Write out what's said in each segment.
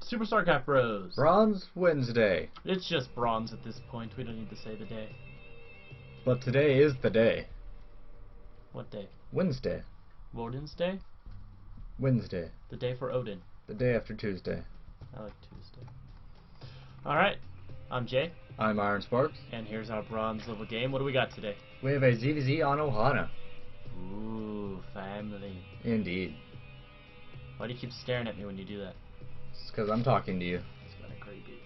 Super StarCraft Bros. Bronze Wednesday. It's just bronze at this point. We don't need to say the day. But today is the day. What day? Wednesday. Odin's Day? Wednesday. The day for Odin. The day after Tuesday. I like Tuesday. Alright, I'm Jay. I'm Iron Sparks. And here's our bronze level game. What do we got today? We have a ZvZ on Ohana. Ooh, family. Indeed. Why do you keep staring at me when you do that? It's because I'm talking to you. It's kind of creepy.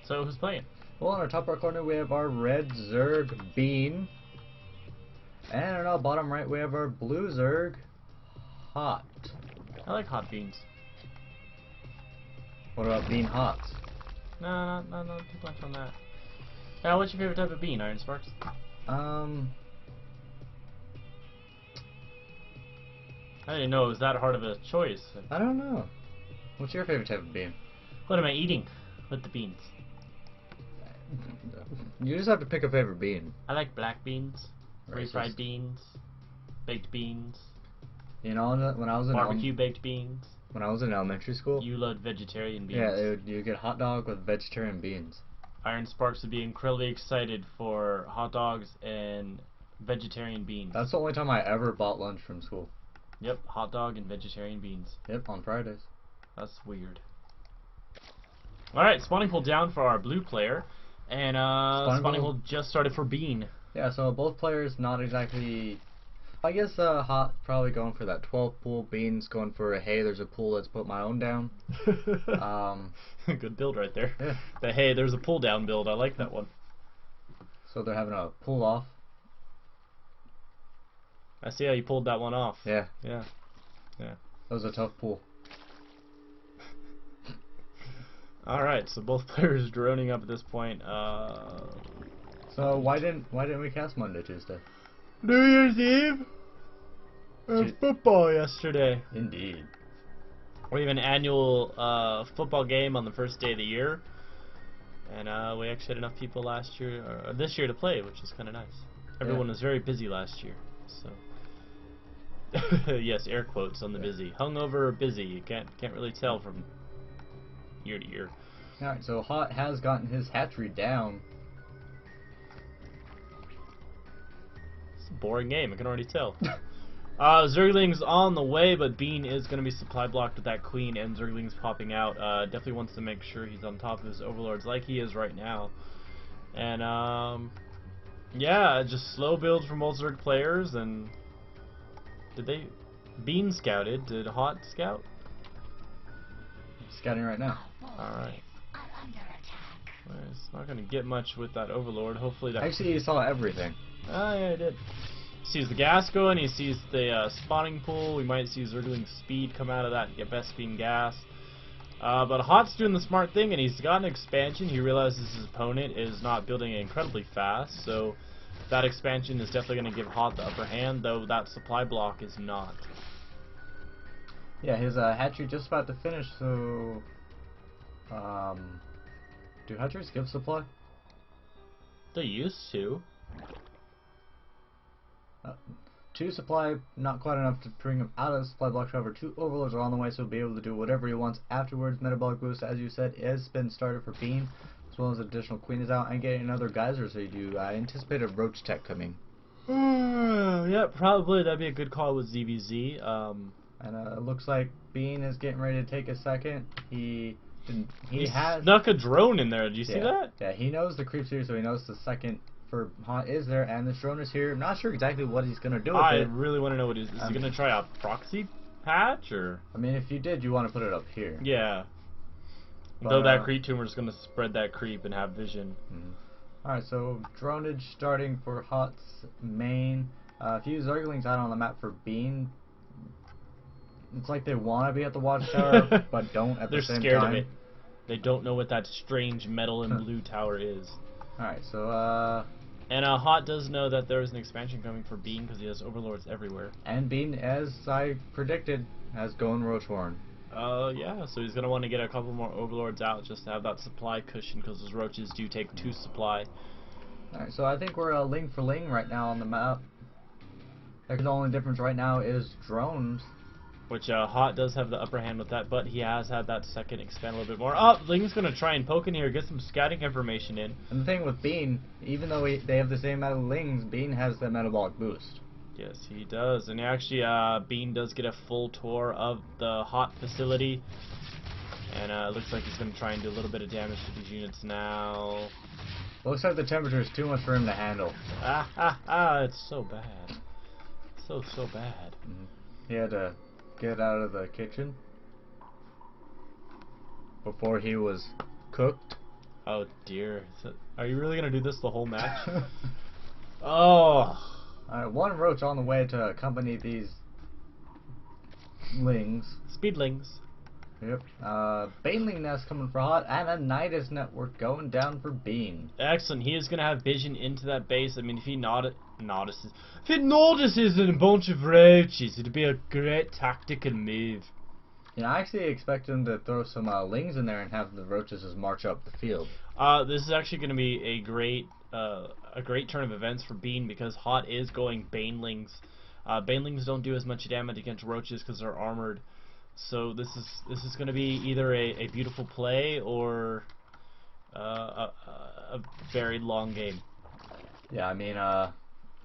So, who's playing? Well, in our top right corner we have our red ZvZ Bean. And in our bottom right we have our blue ZvZ Hot. I like hot beans. What about Bean Hots? No, not too much on that. Now, what's your favorite type of bean, Iron Sparks? Um... I didn't know it was that hard of a choice. I don't know. What's your favorite type of bean? What am I eating with the beans? You just have to pick a favorite bean. I like black beans, refried beans, baked beans. You know, when I was in barbecue baked beans. When I was in elementary school, you loved vegetarian beans. Yeah, you get hot dog with vegetarian beans. Iron Sparks would be incredibly excited for hot dogs and vegetarian beans. That's the only time I ever bought lunch from school. Yep, hot dog and vegetarian beans. Yep, on Fridays. That's weird. Alright, spawning pool down for our blue player. And spawning pool just started for Bean. Yeah, so both players not exactly... I guess Hot probably going for that 12 pool. Bean's going for a, hey, there's a pool, let's put my own down. Good build right there. Yeah. The hey, there's a pull down build. I like that one. So they're having a pull off. I see how you pulled that one off. Yeah. Yeah. Yeah. That was a tough pull. Alright, so both players droning up at this point. So why didn't we cast Monday, Tuesday? New Year's Eve? Football yesterday. Indeed. We have an annual football game on the first day of the year. And we actually had enough people last year, or this year, to play, which is kind of nice. Everyone was very busy last year, so... yes, air quotes on the busy. Hungover or busy, you can't really tell from year to year. Alright, so Hot has gotten his hatchery down. It's a boring game, I can already tell. Zergling's on the way, but Bean is going to be supply blocked with that queen, and Zergling's popping out. Definitely wants to make sure he's on top of his overlords like he is right now. And, yeah, just slow builds from both Zerg players, and... Did they... Bean scouted. Did Hot scout? Scouting right now. Alright. Well, it's not going to get much with that overlord. Hopefully that... Actually, he saw everything. Oh, yeah, he did. Sees the gas going, he sees the spawning pool. We might see Zergling's speed come out of that and get best being gas. But Hot's doing the smart thing, and he's got an expansion. He realizes his opponent is not building incredibly fast, so that expansion is definitely going to give Hot the upper hand, though that supply block is not. Yeah, his hatchery just about to finish, so... do hatcheries give supply? They used to. 2 supply, not quite enough to bring him out of the supply block. However, 2 overlords are on the way, so he'll be able to do whatever he wants afterwards. Metabolic boost, as you said, has been started for Bean, as well as additional queen is out, and getting another geyser. So I anticipate a roach tech coming. Yeah, probably that'd be a good call with ZvZ. And it looks like Bean is getting ready to take a second. He has snuck a drone in there. Did you see that? Yeah, he knows the creeps here, so he knows the second for Hot is there, and this drone is here. I'm not sure exactly what he's gonna do with it. I really want to know what he is. Is he gonna try a proxy patch, or? I mean, if you did, you want to put it up here. Yeah. But, though that creep tumor is gonna spread that creep and have vision. Alright, so dronage starting for Hot's main. A few Zerglings out on the map for Bean. It's like they want to be at the watchtower, but don't at the same time. They're scared of it. They don't know what that strange metal and blue tower is. Alright, so and Hot does know that there is an expansion coming for Bean because he has overlords everywhere. And Bean, as I predicted, has Gone Roachhorn. Yeah, so he's going to want to get a couple more overlords out just to have that supply cushion, because those roaches do take 2 supply. Alright, so I think we're ling for ling right now on the map. The only difference right now is drones. Which Hot does have the upper hand with that, but he has had that second expand a little bit more. Oh, Ling's gonna try and poke in here, get some scouting information in. And the thing with Bean, even though they have the same amount of Lings, Bean has that metabolic boost. Yes, he does. And actually, Bean does get a full tour of the Hot facility. And it looks like he's gonna try and do a little bit of damage to these units now. Looks like the temperature is too much for him to handle. It's so bad. So bad. He had to get out of the kitchen before he was cooked. Oh dear. Are you really gonna do this the whole match? Oh. Alright, one roach on the way to accompany these Lings. Speedlings. Yep. Baneling nest coming for Hot, and a Nidus network going down for Bean. Excellent. He is going to have vision into that base. I mean, if he notices a bunch of roaches, it'd be a great tactical move. Yeah, I actually expect him to throw some Lings in there and have the roaches just march up the field. This is actually going to be a great turn of events for Bean, because Hot is going Banelings. Banelings don't do as much damage against roaches because they're armored. So this is going to be either a beautiful play or a very long game. Yeah, I mean,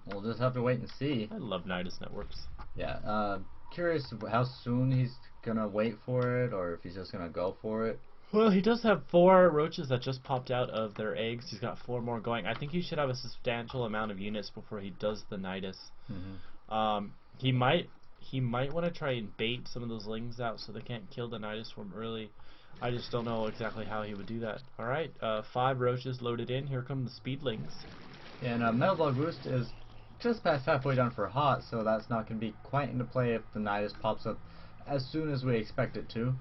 we'll just have to wait and see. I love Nidus networks. Yeah, curious how soon he's gonna wait for it, or if he's just gonna go for it. Well, he does have 4 roaches that just popped out of their eggs. He's got 4 more going. I think he should have a substantial amount of units before he does the Nidus. He might want to try and bait some of those Lings out so they can't kill the Nidus swarm early. I just don't know exactly how he would do that. Alright, 5 roaches loaded in. Here come the Speedlings. Yeah, and Metabolic Boost is just past halfway done for Hot, so that's not going to be quite into play if the Nidus pops up as soon as we expect it to.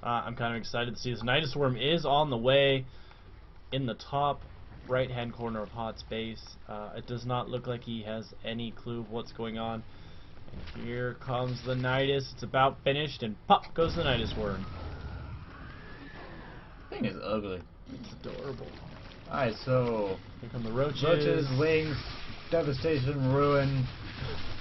I'm kind of excited to see this. Nidus Worm is on the way in the top right-hand corner of Hot's base. It does not look like he has any clue of what's going on. And here comes the Nidus. It's about finished, and pop goes the Nidus Worm. Thing is ugly. It's adorable. Alright, so Here come the roaches. Roaches, Lings, devastation, ruin,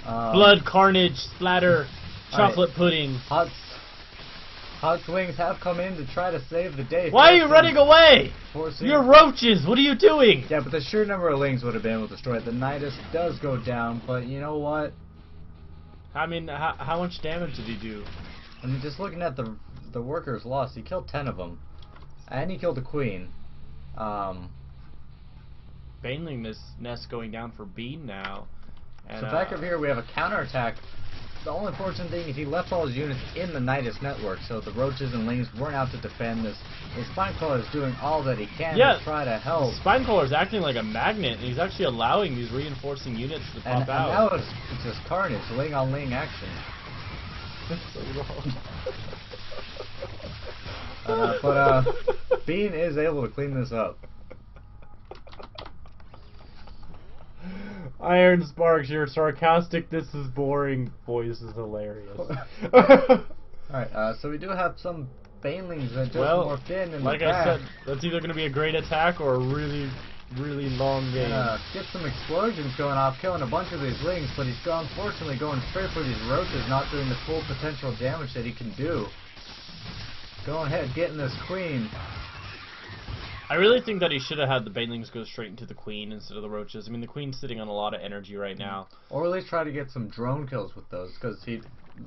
blood, carnage, splatter, chocolate pudding. Hot's Wings have come in to try to save the day. Why are you running away? You're roaches. What are you doing? Yeah, but the sheer number of Lings would have been able to destroy it. The Nidus does go down, but you know what? I mean, how much damage did he do? I mean, just looking at the workers lost, he killed 10 of them, and he killed the queen. Baneling nest going down for Bean now. And, so back over here we have a counterattack. The only unfortunate thing is he left all his units in the Nidus network, so the roaches and Lings weren't out to defend this. The Spinecrawler is doing all that he can to try to help. Spinecrawler is acting like a magnet, and he's actually allowing these reinforcing units to pop out. And now it's just carnage, Ling on Ling action. That's so wrong. But Bean is able to clean this up. Iron Sparks, you're sarcastic, this is boring, voice is hilarious. Alright, so we do have some Banelings that just morphed in like the back. I said, that's either going to be a great attack or a really, really long game. Get some explosions going off, killing a bunch of these Lings, but he's unfortunately going straight for these roaches, not doing the full potential damage that he can do. Go ahead, getting this queen. I really think that he should have had the Banelings go straight into the queen instead of the roaches. I mean, the queen's sitting on a lot of energy right now. Or at least try to get some drone kills with those, because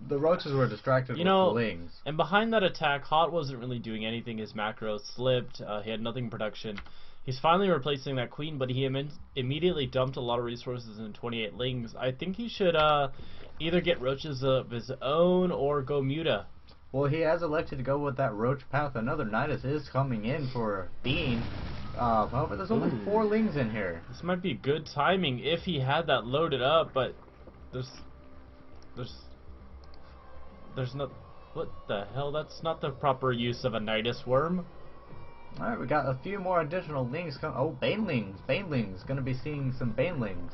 the roaches were distracted with the Lings. And behind that attack, Hot wasn't really doing anything. His macro slipped. He had nothing in production. He's finally replacing that queen, but he immediately dumped a lot of resources in 28 Lings. I think he should either get roaches of his own or go Muta. Well, he has elected to go with that roach path. Another Nidus is coming in for Bean. However, there's only 4 Lings in here. This might be good timing if he had that loaded up, but there's not. What the hell? That's not the proper use of a Nidus worm. Alright, we got a few more additional Lings coming. Oh, Banelings. Banelings. Gonna be seeing some Banelings.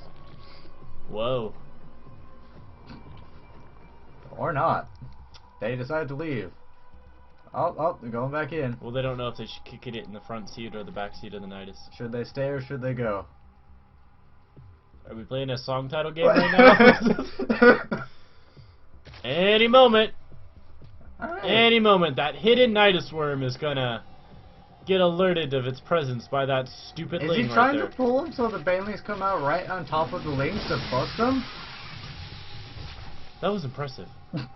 Whoa. Or not. They decided to leave. Oh, they're going back in. Well, they don't know if they should kick it in the front seat or the back seat of the Nidus. Should they stay or should they go? Are we playing a song title game right now? Any moment, Alright. any moment, that hidden Nidus worm is gonna get alerted of its presence by that stupid Is ling he right trying there. to pull him so the banelings come out right on top of the lings to bust them? That was impressive. That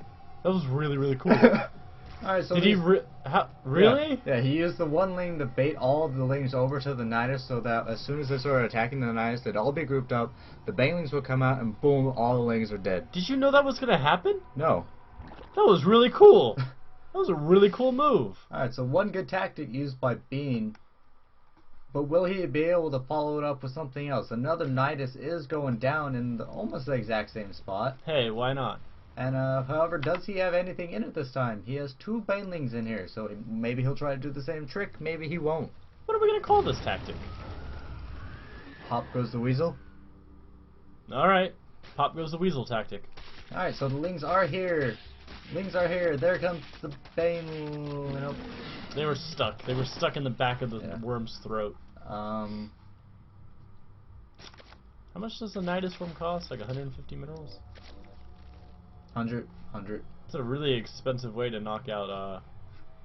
was really, really cool. Alright, so Did he really? Yeah, he used the one ling to bait all of the lings over to the Nidus so that as soon as they started attacking the Nidus, they'd all be grouped up, the banelings would come out, and boom, all the lings are dead. Did you know that was gonna happen? No. That was really cool. That was a really cool move. Alright, so one good tactic used by Bean, but will he be able to follow it up with something else? Another Nidus is going down in almost the exact same spot. Hey, why not? And however, does he have anything in it this time? He has 2 banelings in here, so maybe he'll try to do the same trick, maybe he won't. What are we gonna call this tactic? Pop goes the weasel. Alright. Pop goes the weasel tactic. Alright, so the lings are here. Lings are here. There comes the bane. Nope. They were stuck. They were stuck in the back of the worm's throat. How much does the Nidus worm cost? Like 150 minerals? 100. It's a really expensive way to knock out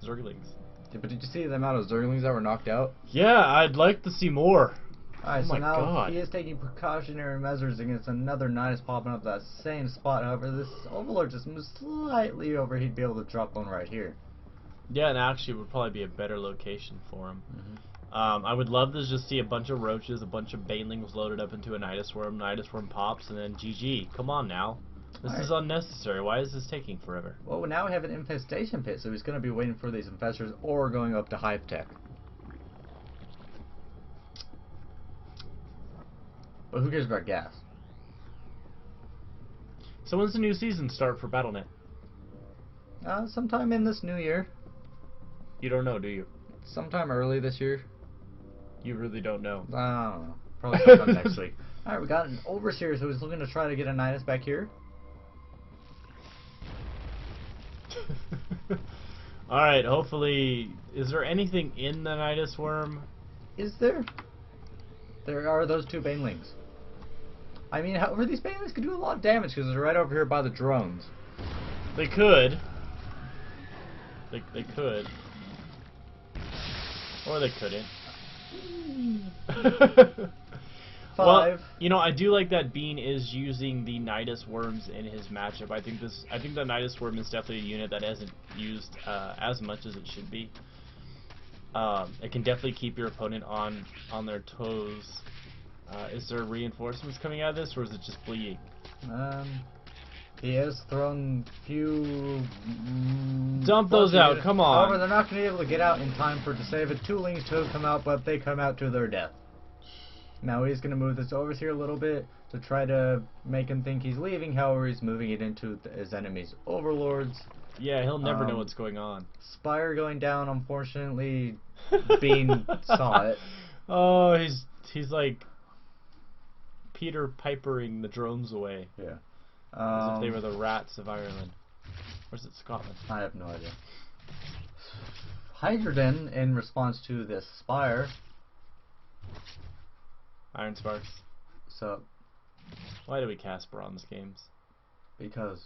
Zerglings. Yeah, but did you see the amount of Zerglings that were knocked out? Yeah, I'd like to see more. Alright, Oh so my now God. he is taking precautionary measures against another Nidus popping up that same spot. However, this Overlord just moves slightly over. He'd be able to drop one right here. Yeah, and actually it would probably be a better location for him. I would love to just see a bunch of roaches, a bunch of banelings loaded up into a Nidus worm pops, and then GG. Come on now. This is unnecessary. Why is this taking forever? Well, now we have an infestation pit, so he's going to be waiting for these infestors or going up to hive tech. But who cares about gas? So when's the new season start for Battle.net? Sometime in this new year. You don't know, do you? Sometime early this year. You really don't know. I don't know. Probably sometime next week. Alright, we got an Overseer, so he's looking to try to get a Nidus back here. Alright, hopefully... Is there anything in the Nidus worm? Is there? There are those 2 banelings. I mean, however, these banelings could do a lot of damage because they're right over here by the drones. They could. They could. Or they couldn't. 5. Well, you know, I do like that Bean is using the Nidus worms in his matchup. I think the Nidus worm is definitely a unit that isn't used as much as it should be. It can definitely keep your opponent on their toes. Is there reinforcements coming out of this, or is it just bleeding? He has thrown few... Dump those out, come on. However, they're not going to be able to get out in time for it to save it. 2 lings to come out, but they come out to their death. Now he's going to move this over here a little bit to try to make him think he's leaving. However, he's moving it into his enemy's overlords. Yeah, he'll never know what's going on. Spire going down, unfortunately. Bean saw it. Oh, he's like Peter Pipering the drones away. Yeah. As if they were the rats of Ireland. Or is it Scotland? I have no idea. Hydrogen, in response to this Spire. Iron Sparks. So, Why do we cast bronze games? because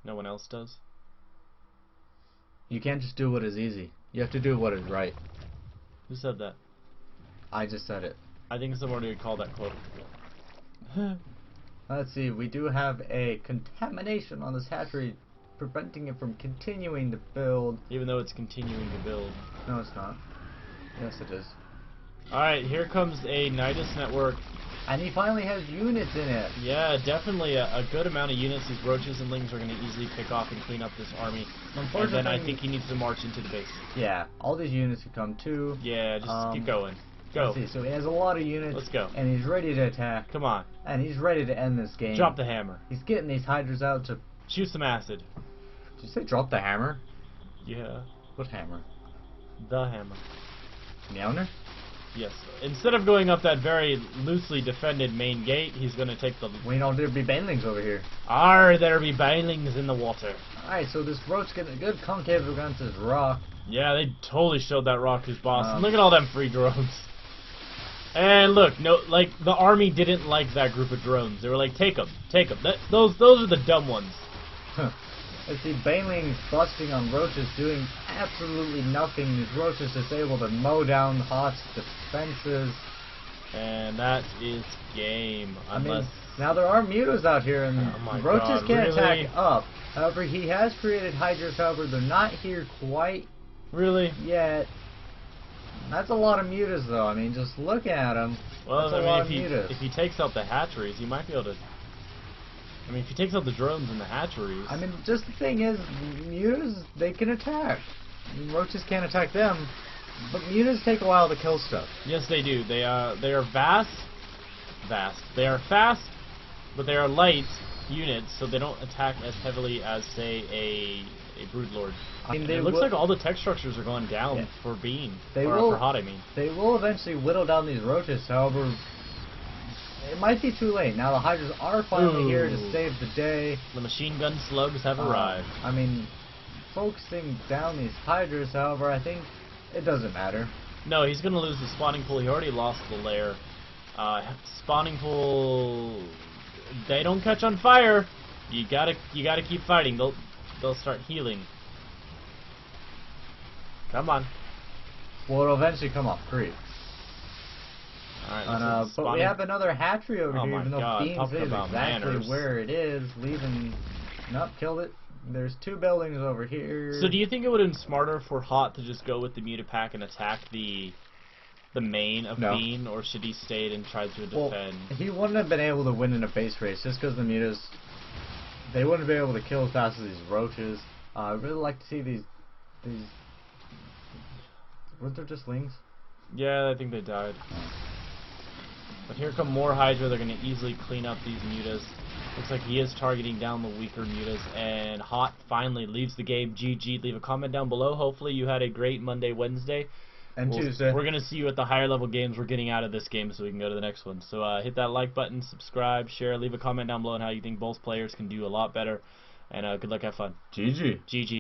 No one else does? you can't just do what is easy. You have to do what is right. Who said that? I just said it. I think somebody would call that quote. Let's see, we do have a contamination on this hatchery, preventing it from continuing to build. Even though it's continuing to build. No, it's not. Yes, it is. Alright, here comes a Nidus network. And he finally has units in it. Yeah, definitely a good amount of units. These roaches and lings are going to easily pick off and clean up this army. And then I think he needs to march into the base. Yeah, all these units could come too. Yeah, just keep going. Go. Let's see, so he has a lot of units. Let's go. And he's ready to attack. Come on. And he's ready to end this game. Drop the hammer. He's getting these hydras out to... Shoot some acid. Did you say drop the hammer? Yeah. What hammer? The hammer. Meowner? Yes. Instead of going up that very loosely defended main gate, he's going to take the... We know there'd be banelings over here. Are there be banelings in the water? Alright, so this roach getting a good concave against this rock. Yeah, they totally showed that rock who's boss. And look at all them free drones. And look, no, like the army didn't like that group of drones. They were like, take them, take them. Those are the dumb ones. I see banelings busting on roaches, doing absolutely nothing. These roaches just able to mow down Hot's defenses. And that is game. Unless... now there are mutas out here, and roaches can't attack up. However, he has created hydras. However, they're not here quite yet. That's a lot of mutas, though. I mean, just looking at them, that's a lot of mutas. If he takes out the hatcheries, he might be able to... I mean, if he takes out the drones and the hatcheries... I mean, just the thing is, mutas, they can attack. Roaches can't attack them, but mutas take a while to kill stuff. Yes, they do. They are vast. They are fast, but they are light units, so they don't attack as heavily as, say, a broodlord. I mean, it looks like all the tech structures are going down for Bean. For Hot, I mean. They will eventually whittle down these roaches, however... it might be too late. Now the hydras are finally here to save the day. The machine gun slugs have arrived. I mean, focusing down these hydras, however, I think it doesn't matter. No, he's going to lose the spawning pool. He already lost the lair. Spawning pool, they don't catch on fire. You gotta keep fighting. They'll start healing. Come on. Well, it'll eventually come off creep. Alright, but we have another hatchery over here, even though Bean is exactly manners. where it is, leaving... Nope, killed it. There's two buildings over here. So do you think it would have been smarter for Hot to just go with the Mutapack and attack the main of Bean, or should he stayed and try to defend? Well, he wouldn't have been able to win in a base race, just because the mutas, they wouldn't be able to kill as fast as these roaches. I'd really like to see these... Weren't there just lings? Yeah, I think they died. But here come more Hydra. They're going to easily clean up these mutas. Looks like he is targeting down the weaker mutas. And Hot finally leaves the game. GG. Leave a comment down below. Hopefully you had a great Monday, Wednesday. And Tuesday. We're going to see you at the higher level games we're getting out of this game so we can go to the next one. So hit that like button, subscribe, share, leave a comment down below on how you think both players can do a lot better. And good luck, have fun. GG. GG.